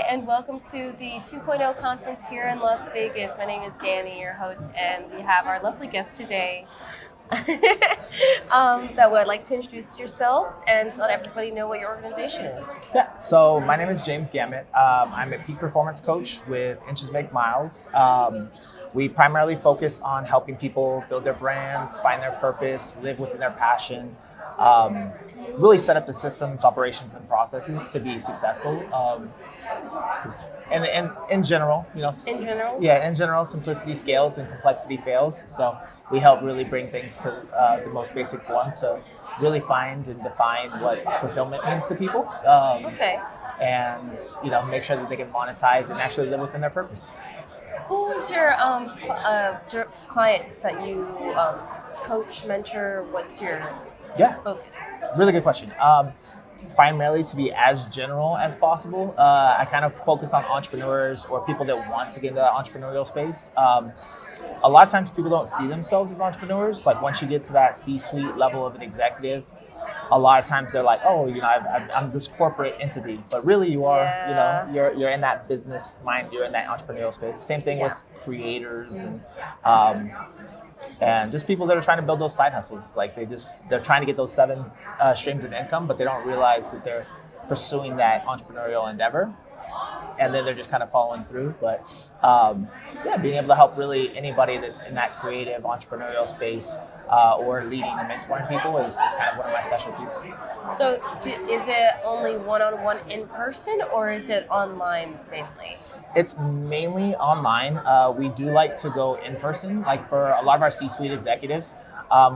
and welcome to the 2.0 conference here in Las Vegas. My name is Danny, your host, and we have our lovely guest today that would like to introduce yourself and let everybody know what your organization is. Yeah, so my name is James Gamet. I'm a peak performance coach with Inches Make Miles. We primarily focus on helping people build their brands, find their purpose, live within their passion, really set up the systems, operations, and processes to be successful. And in general, in general, simplicity scales and complexity fails. So we help really bring things to the most basic form to really find and define what fulfillment means to people. And make sure that they can monetize and actually live within their purpose. Who is your clients that you coach, mentor? What's your focus? Really good question. Primarily to be as general as possible. I kind of focus on entrepreneurs or people that want to get into the entrepreneurial space. A lot of times people don't see themselves as entrepreneurs. Like once you get to that C-suite level of an executive, a lot of times they're like, oh, I'm this corporate entity, but really you are, you're in that business mind, you're in that entrepreneurial space. Same thing with creators and just people that are trying to build those side hustles. Like they're trying to get those 7 streams of income, but they don't realize that they're pursuing that entrepreneurial endeavor. And then they're just kind of following through. But being able to help really anybody that's in that creative entrepreneurial space or leading and mentoring people is kind of one of my specialties. So is it only one-on-one in person or is it online mainly? It's mainly online. We do like to go in person. Like for a lot of our C-suite executives,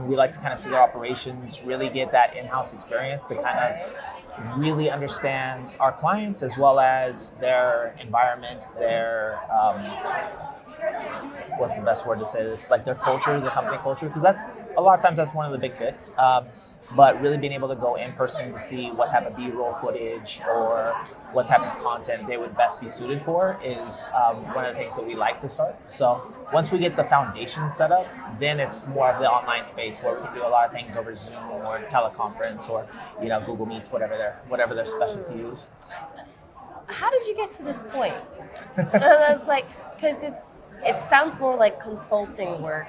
we like to kind of see their operations, really get that in-house experience to kind of really understand our clients as well as their environment, their what's the best word to say this? Like their culture, the company culture, because that's a lot of times that's one of the big fits. But really being able to go in person to see what type of B-roll footage or what type of content they would best be suited for is one of the things that we like to start. So once we get the foundation set up, then it's more of the online space where we can do a lot of things over Zoom or teleconference or Google Meets, whatever their specialty is. How did you get to this point? Because it sounds more like consulting work.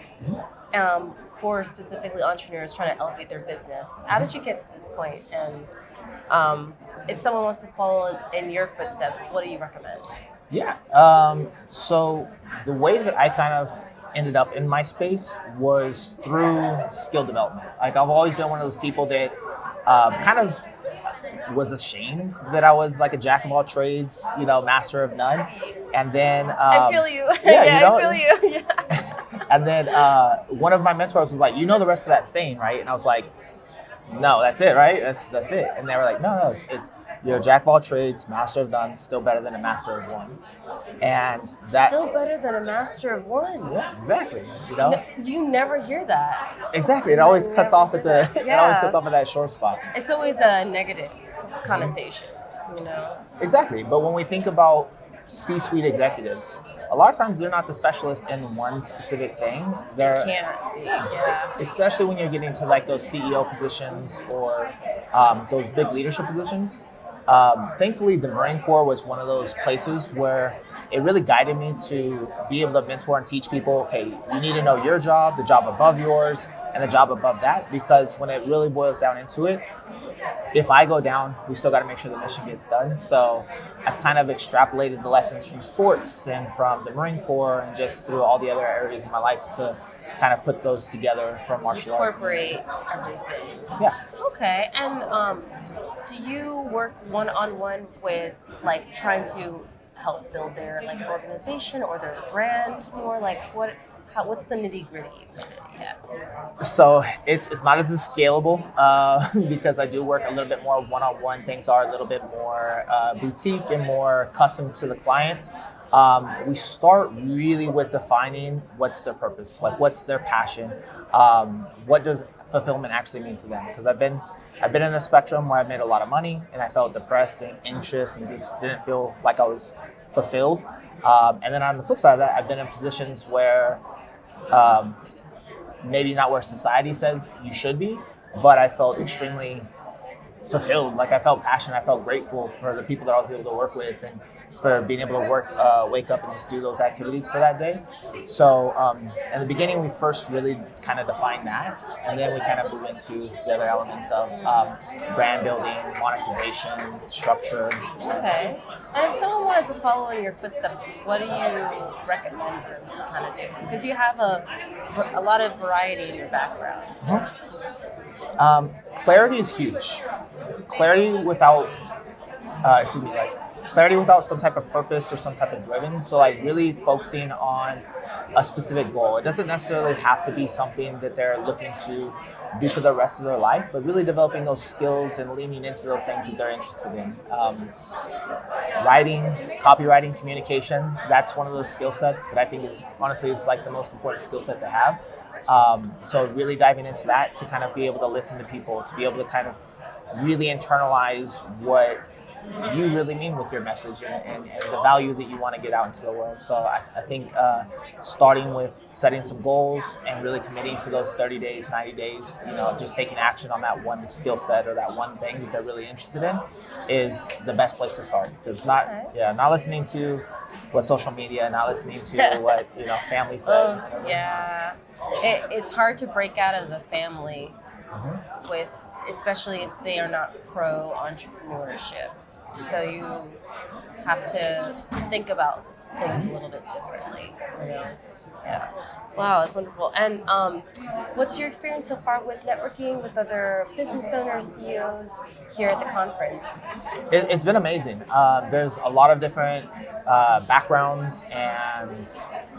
For specifically entrepreneurs trying to elevate their business. How did you get to this point? And if someone wants to follow in your footsteps, what do you recommend? Yeah. So the way that I kind of ended up in my space was through skill development. Like I've always been one of those people that kind of was ashamed that I was like a jack of all trades, master of none. And then I feel you. I feel you. Yeah. And then one of my mentors was like, the rest of that saying, right? And I was like, no, that's it, right? That's it. And they were like, no, it's you're a jack of all trades, master of none, still better than a master of one. And that still better than a master of one. Yeah, exactly. No, you never hear that. Exactly. It always cuts off at that short spot. It's always a negative connotation, Exactly. But when we think about C-suite executives, a lot of times they're not the specialist in one specific thing. They can't be, especially when you're getting to like those CEO positions or those big leadership positions. Thankfully, the Marine Corps was one of those places where it really guided me to be able to mentor and teach people, okay, you need to know your job, the job above yours, and the job above that, because when it really boils down into it, if I go down, we still got to make sure the mission gets done. So I've kind of extrapolated the lessons from sports and from the Marine Corps and just through all the other areas of my life to kind of put those together from martial arts. Incorporate everything. Yeah. Okay. And do you work one-on-one with like trying to help build their like organization or their brand more? Like what's the nitty-gritty? So it's not as scalable because I do work a little bit more one-on-one. Things are a little bit more boutique and more custom to the clients. We start really with defining what's their purpose, like what's their passion, what does fulfillment actually mean to them? Because I've been in the spectrum where I've made a lot of money and I felt depressed and anxious and just didn't feel like I was fulfilled. And then on the flip side of that, I've been in positions where maybe not where society says you should be, but I felt extremely fulfilled. Like I felt passionate, I felt grateful for the people that I was able to work with for being able to wake up and just do those activities for that day. So in the beginning, we first really kind of defined that, and then we kind of move into the other elements of brand building, monetization, structure. Okay. And if someone wanted to follow in your footsteps, what do you recommend them to kind of do? Because you have a lot of variety in your background. Clarity is huge. Clarity without, clarity without some type of purpose or some type of driven. So like really focusing on a specific goal. It doesn't necessarily have to be something that they're looking to do for the rest of their life, but really developing those skills and leaning into those things that they're interested in. Writing, copywriting, communication, that's one of those skill sets that I think is like the most important skill set to have. So really diving into that to kind of be able to listen to people, to be able to kind of really internalize what you really mean with your message and the value that you want to get out into the world. So I think starting with setting some goals and really committing to those 30 days, 90 days, just taking action on that one skill set or that one thing that they're really interested in is the best place to start. Because not listening to what social media, not listening to what family says. Yeah, it's hard to break out of the family with, especially if they are not pro entrepreneurship. So you have to think about things a little bit differently. Yeah. Wow, that's wonderful. And what's your experience so far with networking with other business owners, CEOs here at the conference? It's been amazing. There's a lot of different backgrounds and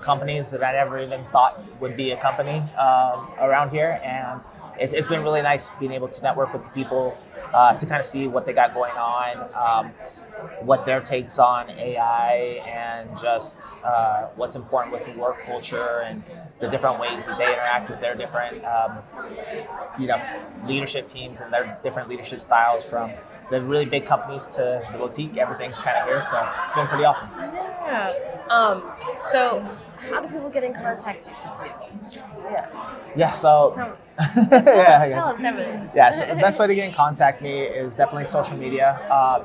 companies that I never even thought would be a company around here. And it's been really nice being able to network with the people to kind of see what they got going on, what their takes on AI, and just what's important with the work culture and the different ways that they interact with their different, leadership teams and their different leadership styles, from the really big companies to the boutique. Everything's kind of here, so it's been pretty awesome. Yeah. So how do people get in contact with you? Yeah. So. Tell us everything. Yeah, so the best way to get in contact with me is definitely social media.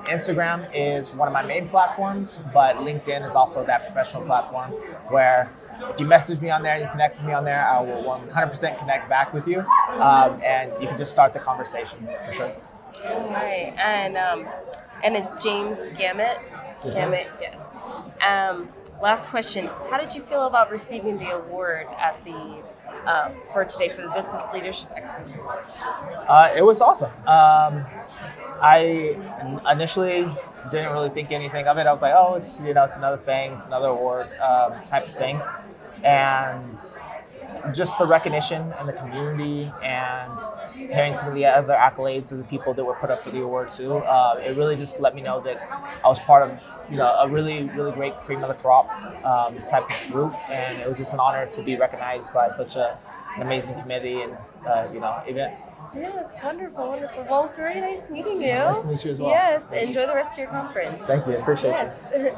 Instagram is one of my main platforms, but LinkedIn is also that professional platform where if you message me on there and you connect with me on there, I will 100% connect back with you, and you can just start the conversation for sure. All right, and it's James Gamet. Gamet, yes. Last question: how did you feel about receiving the award at the for today for the Business Leadership Excellence Award? It was awesome. I initially didn't really think anything of it. I was like, oh, it's another thing, it's another award type of thing, and just the recognition and the community and hearing some of the other accolades of the people that were put up for the award too. It really just let me know that I was part of a really, really great cream of the crop type of group, and it was just an honor to be recognized by such an amazing committee and event. Yes, wonderful. Well, it's very nice meeting you. Nice to meet you as well. Yes, enjoy the rest of your conference. Thank you, appreciate you.